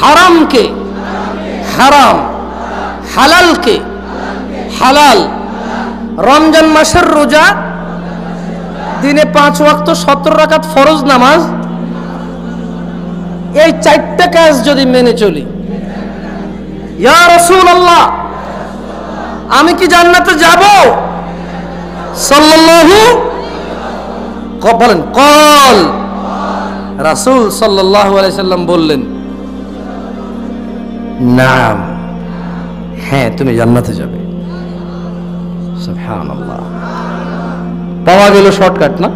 হারামকে হারাম, হালালকে হালাল। রমজান মাসের রোজা, দিনে 5 ওয়াক্ত 17 রাকাত ফরজ নামাজ, এই 4টা কাজ যদি মেনে চলি, ইয়া রাসূলুল্লাহ আমি কি জান্নাতে যাব? সাল্লাল্লাহু বলেন কল। রাসূল সাল্লাল্লাহু আলাইহি সাল্লাম বললেন নাম, হ্যাঁ তুমি জান্নাতে যাবে। সুবহানাল্লাহ, পাওয়া গেল শর্টকাট না?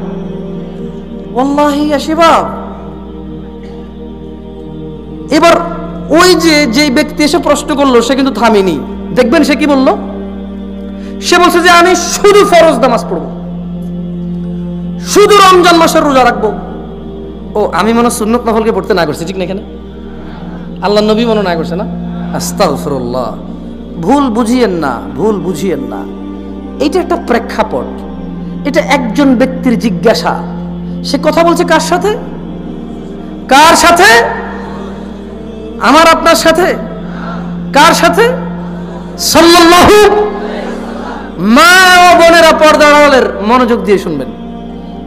ওয়াল্লাহি ইয়া শিবাব। এবার ওই যে ব্যক্তি এসে প্রশ্ন করলো সে কিন্তু থামেনি, দেখবেন সে কি বলল? সে বলছে যে আমি শুধু ফরজ নামাজ পড়বো, শুধু রমজান মাসের রোজা রাখবো। ও আমি মনে সুন্নত নফলকে পড়তে না করছি, ঠিক না? এখানে আল্লাহ নবী মনে না করছে না? আস্তাগফিরুল্লাহ। ভুল বুঝিয়েন না, ভুল বুঝিয়েন না। এটা একটা প্রেক্ষাপট, এটা একজন ব্যক্তির জিজ্ঞাসা। সে কথা বলছে কার সাথে? কার সাথে? আমার আপনার সাথে। কার সাথে? সাল্লাল্লাহু। মা ও বোনেরা, পর্দার আড়ালের মনোযোগ দিয়ে শুনবেন।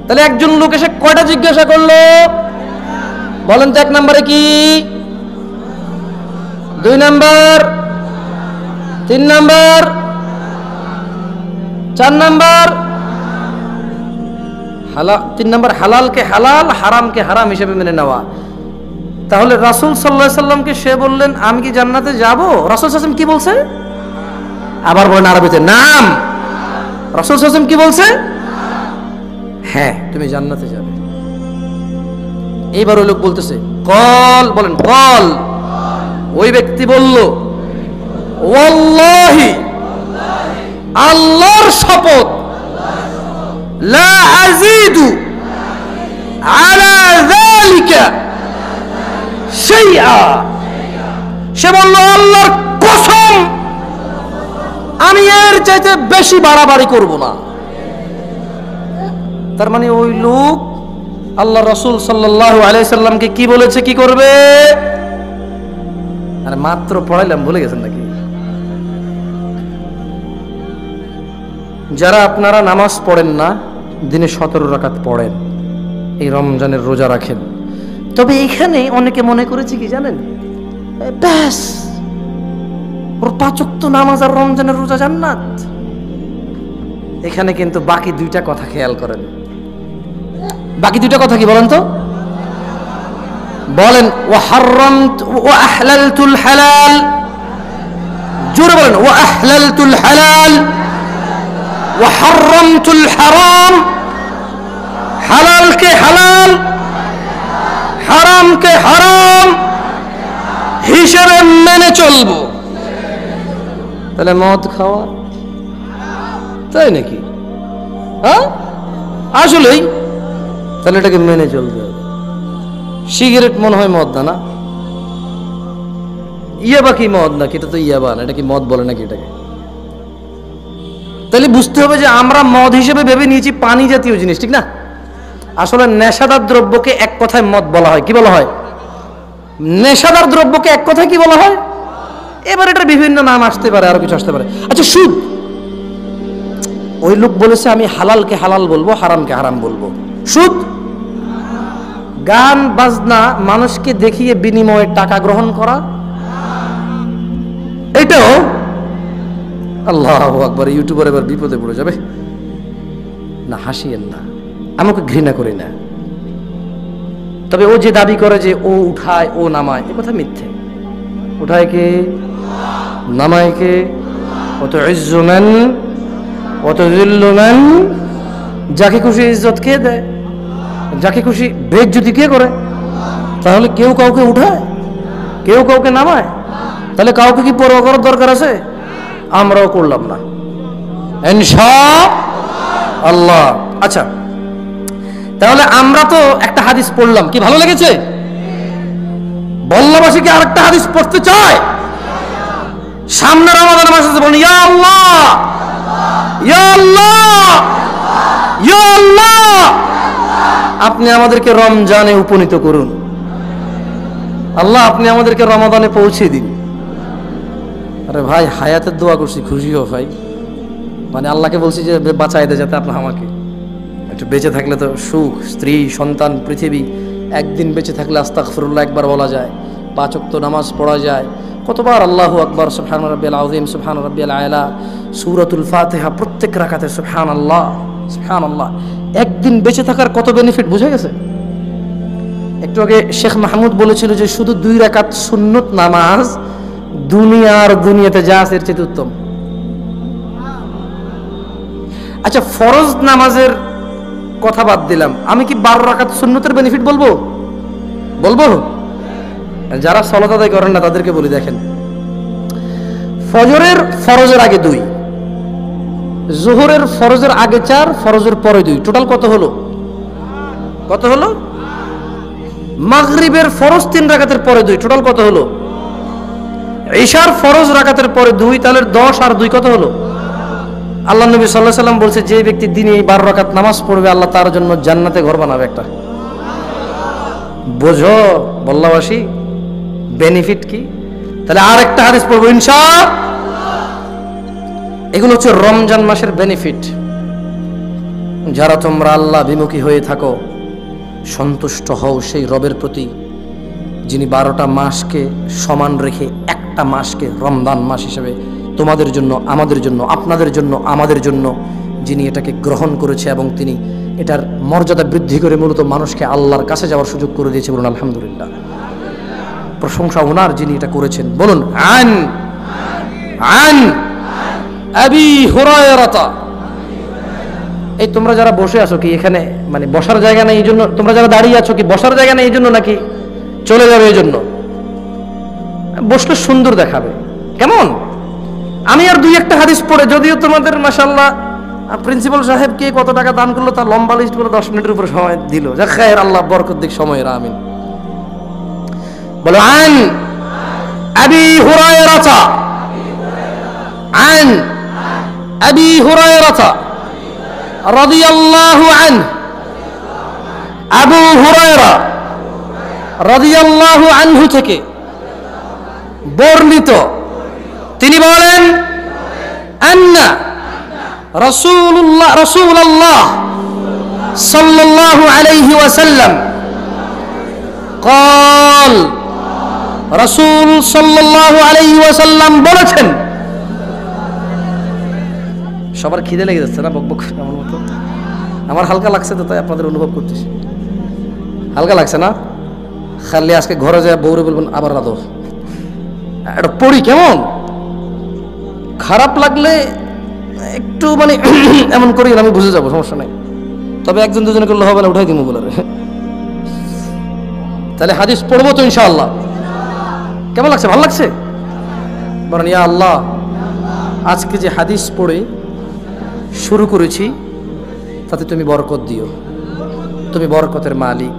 তাহলে একজন লোক এসে কয়টা জিজ্ঞাসা করলো বলেন তো? 1 নম্বরে কি, 2 নম্বর, 3 নম্বর, 4 নম্বর। 3 নম্বর হালালকে হালাল, হারামকে হারাম হিসেবে মেনে নেওয়া। তাহলে রাসূল সাল্লাল্লাহু আলাইহি সাল্লামকে সে বললেন আমি কি জান্নাতে যাব? রাসূল সাল্লাল্লাহু আলাইহি সাল্লাম কি বলছে? আবার বলেন আরবিতে, নাম। রাসূল সাল্লাল্লাহু আলাইহি সাল্লাম কি বলছে? হ্যাঁ তুমি জান্নাতে যাবে। এইবার ওই লোক বলতেছে কল, বলেন কল। ওই ব্যক্তি বলল ওয়াল্লাহি, আল্লাহর শপথ, লা আযীদু আলা যালিকা শাইআ। সে বলল আল্লাহর কসম আমি এর চাইতে বেশি বাড়াবাড়ি করব না। তার মানে ওই লোক আল্লাহ রাসূল সাল্লাল্লাহু আলাইহি সাল্লামকে কি বলেছে, কি করবে? আরে মাত্র পড়াইলাম, ভুলে গেছেন নাকি? যারা আপনারা নামাজ পড়েন না, দিনে 17 রাকাত পড়েন, এই রমজানের রোজা রাখেন, তবে এখানে অনেকে মনে করেছে কি জানেন, ব্যাস ওর 5 ওয়াক্ত নামাজ আর রমজানের রোজা জান্নাত। এখানে কিন্তু বাকি 2টা কথা খেয়াল করেন। বাকি 2টা কথা কি বলেন তো? বলেন ওয়া হারামতু ওয়া আহলালতুল হালাল। জোরে বলেন ওয়া আহলালতুল হালাল ওয়া হারামতুল হারাম। হালালকে হালাল, হারামকে হারাম হিসেবে মেনে চলবো। তাহলে মদ খাওয়া, তাই নাকি? হ্যাঁ আসলেই তাহলে এটাকে মেনে চলতে হবে। সিগারেট মনে হয় মদ না, না? ইয়াবা কি মদ নাকি? এটা তো ইয়াবা না, এটা কি মদ বলে নাকি এটাকে? তাহলে বুঝতে হবে যে আমরা মদ হিসেবে ভেবে নিয়েছি পানি জাতীয় জিনিস, ঠিক না? আসলে নেশাদার দ্রব্যকে এক কথায় মদ বলা হয়। কি বলা হয়? নেশাদার দ্রব্যকে এক কথায় কি বলা হয়? এবার এটার বিভিন্ন নাম আসতে পারে, আরো কিছু আসতে পারে। আচ্ছা সুদ, ওই লোক বলেছে আমি হালালকে হালাল বলবো, হারামকে হারাম বলবো। সুদ, গান বাজনা মানুষকে দেখিয়ে বিনিময়ে টাকা গ্রহণ করা, এটাও। আল্লাহু আকবার, ইউটিউবার এবার বিপদে পড়ে যাবে। না হাসিয়েন না, আমাকে ঘৃণা করি না, তবে ও যে দাবি করে যে ও উঠায় ও নামায়, এ কথা মিথ্যে। উঠায় কে? নামায় কে? অত ইজ্জু মান অত যিল্লু মান। যাকে খুশি ইজ্জত কে দেয়, যাকে খুশি বেইজ্জতি কে করে? তাহলে কেউ কাউকে উঠায়, কেউ কাউকে নামায়? তাহলে কাউকে কি পরোয়া করার দরকার আছে? আমরাও করলাম না ইনশাআল্লাহ। আচ্ছা, তাহলে আমরা তো একটা হাদিস পড়লাম, কি ভালো লেগেছে? বল্লাবাসী কি আরেকটা হাদিস পড়তে চায়? সামনে রমাদান মাস আছে, বলুন ইয়া আল্লাহ, ইয়া আল্লাহ, ইয়া আল্লাহ, আপনি আমাদেরকে রমজানে উপনীত করুন। আল্লাহ আপনি আমাদেরকে রমাদানে পৌঁছে দিন। আরে ভাই হায়াতের দোয়া করছি, খুশি হো ভাই, মানে আল্লাহকে বলছি যে বাঁচাই দে যাতে আপনার আমাকে একটু বেঁচে থাকলে তো সুখ, স্ত্রী, সন্তান, পৃথিবী, একদিন বেঁচে থাকলে আস্তাগফিরুল্লাহ একবার বলা যায়, 5 ওয়াক্ত নামাজ পড়া যায়, কতবার আল্লাহু আকবার, সুবহান রাব্বিয়াল আযীম, সুবহান রাব্বিয়াল আ'লা, সূরাতুল ফাতিহা প্রত্যেক রাকাতে সুবহানাল্লাহ সুবহানাল্লাহ। একদিন বেঁচে থাকার কত বেনিফিট বুঝে গেছে। একটু আগে শেখ মাহমুদ বলেছিল যে শুধু 2 রাকাত সুন্নত নামাজ দুনিয়ার দুনিয়াতে যা আছে এর চেয়ে উত্তম। আচ্ছা ফরজ নামাজের কথা বাদ দিলাম, আমি কি 12 রাকাত সুন্নতের বেনিফিট বলবো? বলবো। যারা সালাত আদায় করেন না তাদেরকে বলি, দেখেন ফরজের আগে 2, যোহরের ফরজের আগে 4, ফরজের পরে 2, টোটাল কত হলো? কত হলো? মাগরিবের ফরজ 3 রাকাতের পরে 2, টোটাল কত হলো? ইশার ফরজ রাকাতের পরে 2, তাহলে 10 আর 2 কত হলো? আল্লাহ নবী সাল্লাল্লাহু আলাইহি ওয়াসাল্লাম বলছে যে ব্যক্তি দিনে 12 রাকাত নামাজ পড়বে আল্লাহ তার জন্য জান্নাতে ঘর বানাবে একটা। বোঝো বল্লাবাসী বেনিফিট কি? তাহলে আর একটা হাদিস পড়বো ইনশাআল্লাহ। এগুলো হচ্ছে রমজান মাসের বেনিফিট। যারা তোমরা আল্লাহ বিমুখী হয়ে থাকো, সন্তুষ্ট হও সেই রবের প্রতি যিনি 12টা মাসকে সমান রেখে একটা মাসকে রমজান মাস হিসেবে তোমাদের জন্য, আমাদের জন্য, আপনাদের জন্য, আমাদের জন্য যিনি এটাকে গ্রহণ করেছে এবং তিনি এটার মর্যাদা বৃদ্ধি করে মূলত মানুষকে আল্লাহর কাছে যাওয়ার সুযোগ করে দিয়েছে। বলুন আলহামদুলিল্লাহ। প্রশংসা ওনার যিনি এটা করেছেন। বলুন আন আন আবি হুরায়রা। এই তোমরা যারা বসে আছো কি এখানে মানে বসার জায়গা নেই এই জন্য? তোমরা যারা দাঁড়িয়ে আছো কি বসার জায়গা নেই এই জন্য নাকি চলে যাবে এই জন্য? বসলে সুন্দর দেখাবে। কেমন? আমি আর 2-1টা হাদিস পড়ে, যদিও তোমাদের মাশাআল্লাহ প্রিন্সিপাল সাহেব কে কত টাকা দান করলো তার লম্বা লিস্ট করে 10 মিনিটের উপর সময় দিল, যা খায়ের, আল্লাহ বরকত দিক সময়ের, আমিন। বলো আন আবি হুরায়রা, আন আবি হুরায়রা রাদিয়াল্লাহু আনহু, আবু হুরায়রা রাদিয়াল্লাহু আনহু থেকে বর্ণিত, তিনি বলেন আন্না রাসূলুল্লাহ সাল্লাল্লাহু আলাইহি ওয়াসাল্লাম قال রাসূল সাল্লাল্লাহু আলাইহি ওয়াসাল্লাম বলেছেন। সবার খিদে লেগে যাচ্ছে না বকবক আমার মতো? আমার হালকা লাগছে তো, তাই আপনাদের অনুভব করতেছি। হালকা লাগছে না? খালি আজকে ঘরে যায় বউরে বলবেন আবার রাধো, এটা পড়ি কেমন? খারাপ লাগলে একটু মানে এমন করি আমি বুঝে যাবো, সমস্যা নাই। তবে 1-2 করলে হবে না, উঠাই দিব বলে। তাহলে হাদিস পড়বো তো ইনশাআল্লাহ। কেমন লাগছে? ভালো লাগছে? বলেন ইয়া আল্লাহ, আজকে যে হাদিস পড়ে শুরু করেছি তাতে তুমি বরকত দিও, তুমি বরকতের মালিক।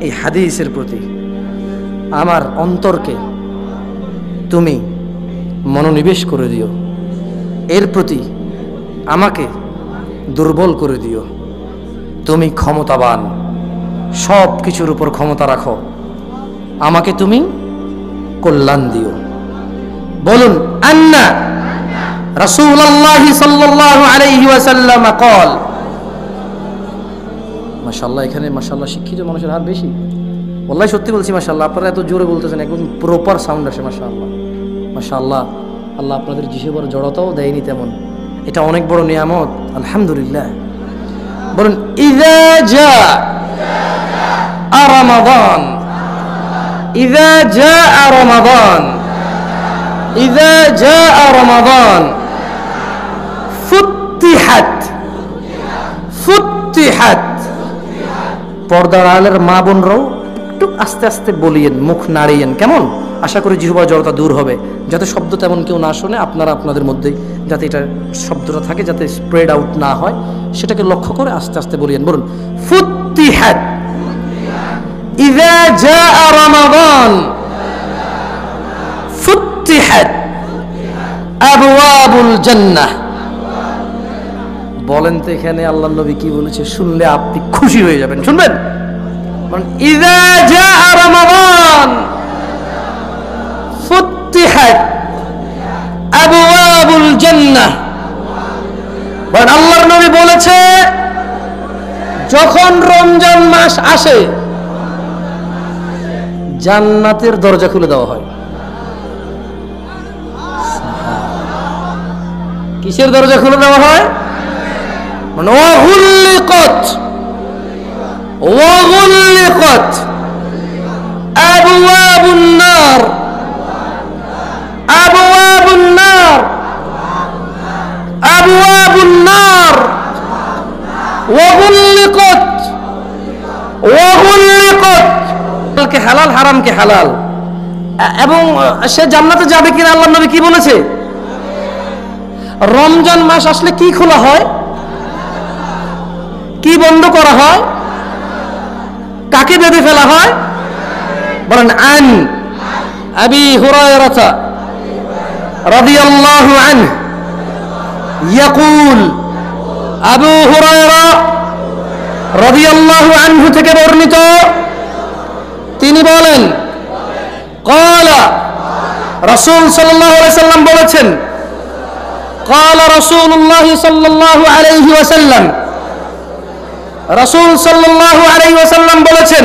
এই হাদিসের প্রতি আমার অন্তরকে তুমি মনোনিবেশ করে দিও, এর প্রতি আমাকে দুর্বল করে দিও। তুমি ক্ষমতাবান, সব কিছুর উপর ক্ষমতা রাখো, আমাকে তুমি কল্যাণ দিও। বলুন আন্না রাসূলুল্লাহ সাল্লাল্লাহু আলাইহি ওয়াসাল্লাম قال। মাশাআল্লাহ, এখানে মাশাআল্লাহ শিক্ষিত মানুষের হার বেশি। ওয়াল্লাহি সত্যি বলছি মাশাআল্লাহ, আপনারা এত জোরে বলতেছেন, একদম প্রপার সাউন্ড আসে মাশাআল্লাহ মাশাআল্লাহ। আল্লাহ আপনাদের জিহ্বার জড়তাও দেয়নি তেমন, এটা অনেক বড় নিয়ামত, আলহামদুলিল্লাহ। বলুন ইযা জাআ রমাদান, ইযা জাআ রমাদান, ইযা জাআ রমাদান ফুতিহাত, ফুতিহাত। পর্দার আলের মা বোনরাও একটু আস্তে আস্তে বলিয়েন, মুখ নাড়িয়েন, কেমন? আশা করি জিহ্বার জড়তা দূর হবে, যাতে শব্দ তেমন কেউ না শোনে, আপনারা আপনাদের মধ্যেই যাতে এটা শব্দটা থাকে, যাতে স্প্রেড আউট না হয়, সেটাকে লক্ষ্য করে আস্তে আস্তে বলিয়েন। বলুন ফুতিহাত ইযা জাআ রমাদান ফুতিহাত আবওয়াবুল জান্নাহ। বলেন তো এখানে আল্লাহর নবী কি বলেছে? শুনলে আপনি খুশি হয়ে যাবেন, শুনবেন? ইযা জাআ রমাদান বলেছে যখন রমজান মাস আসে জান্নাতের দরজা খুলে দেওয়া হয়। কিসের দরজা খুলে দেওয়া হয়? মানে ওয়াগুল্লিকত আবওয়াবুন নার, আবওয়াবুন নার, আবওয়াবুন নার, ওয়াগুল্লিকত, ওয়াগুল্লিকত। কে হালাল, হারামকে হালাল। এবং সে জান্নাতে যাবে কিনা আল্লাহর নবী কি বলেছে? রমজান মাস আসলে কি খোলা হয়, কি বন্ধ করা হয়, কাকে বেঁধে ফেলা হয়? বলেন আন আবি হুরায়রা রাদিয়াল্লাহু আনহু ইয়াকুল, আবু হুরায়রা রাদিয়াল্লাহু আনহু থেকে বর্ণিত, তিনি বলেন ক্বালা, রাসূল সাল্লাল্লাহু আলাইহি ওয়াসাল্লাম বলেছেন, ক্বালা রাসূলুল্লাহ সাল্লাল্লাহু আলাইহি ওয়াসাল্লাম, রাসূল সাল্লাল্লাহু আলাইহি ওয়াসাল্লাম বলেছেন,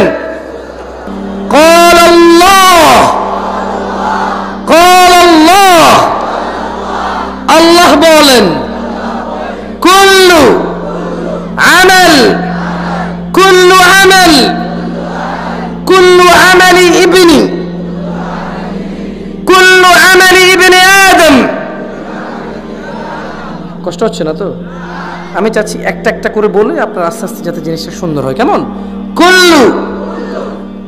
ক্বালা আল্লাহ, ক্বালা আল্লাহ, আল্লাহ বলেন, কুল্লু আমাল, কুল্লু আমাল, কুল্লু আমালি ইবনি, কুল্লু আমালি ইবনি আদম। কষ্ট হচ্ছে না তো? আমি চাচ্ছি একটা একটা করে বলে আপনার আস্তে আস্তে যাতে জিনিসটা সুন্দর হয়। কেমন? কুল্লু,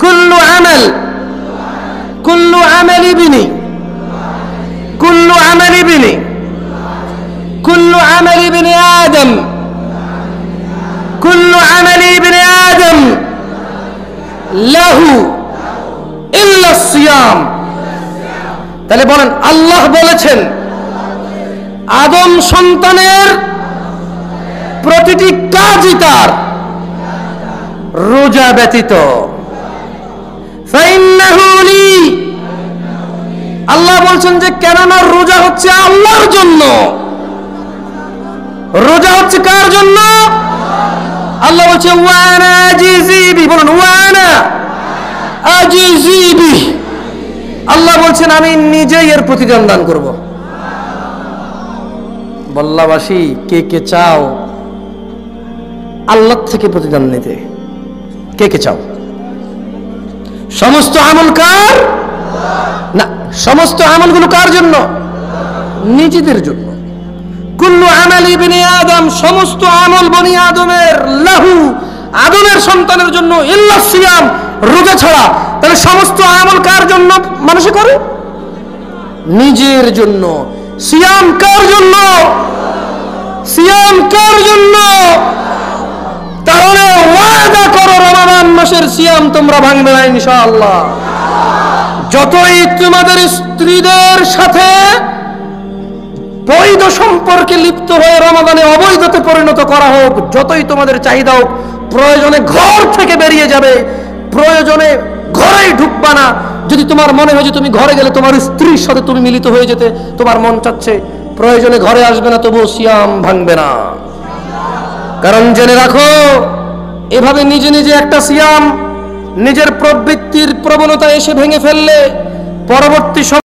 কুল্লু আমাল, কুল্লু আমাল ইবনি, কুল্লু আমাল ইবনি, কুল্লু আমাল ইবনি আদম, কুল্লু আমাল ইবনি আদম লাহু ইল্লা সিয়াম। তাহলে বলেন আল্লাহ বলেছেন আদম সন্তানের প্রতিটি কাজই তার, রোজা ব্যতীত। ফাইন্নাহু লি, আল্লাহ বলছেন যে কেননা রোজা হচ্ছে আল্লাহর জন্য। রোজা হচ্ছে কার জন্য? আল্লাহ বলছে ওয়ানা আজিজি বি, বলুন ওয়ানা আজিজি বি। আল্লাহ বলছেন আমি নিজেই এর প্রতিদান দান করব। বল্লাবাসী কে কে চাও আল্লাহ থেকে প্রতিদান নিতে? কে কে চাও? সমস্ত আমল কার না, সমস্ত আমলগুলো কার জন্য? নিজেদের জন্য। কুল্লু আমাল ইবনি আদম, সমস্ত আমল বনি আদমের, লাহু, আদমের সন্তানের জন্য, ইল্লা সিয়াম, রোজা ছাড়া। তাহলে সমস্ত আমল কার জন্য মানুষে করে? নিজের জন্য। সিয়াম কার জন্য? সিয়াম কার জন্য? তাহলে ওয়াদা করো রমাদান মাসের সিয়াম তোমরা ভাঙবে না ইনশাআল্লাহ। যতই তোমাদের স্ত্রীদের সাথে বৈধ সম্পর্কে লিপ্ত হয়ে রমাদানে অবৈধতে পরিণত করা হোক, যতই তোমাদের চাহিদা হোক, প্রয়োজনে ঘর থেকে বেরিয়ে যাবে, প্রয়োজনে ঘরেই ঢুকবা না। যদি তোমার মনে হয় যে তুমি ঘরে গেলে তোমার স্ত্রীর সাথে তুমি মিলিত হয়ে যেতে তোমার মন চাচ্ছে, প্রয়োজনে ঘরে আসবে না, তবুও সিয়াম ভাঙবে না। কারণ জেনে রাখো, এভাবে নিজে নিজে একটা সিয়াম নিজের প্রবৃত্তির প্রবণতা এসে ভেঙে ফেললে পরবর্তী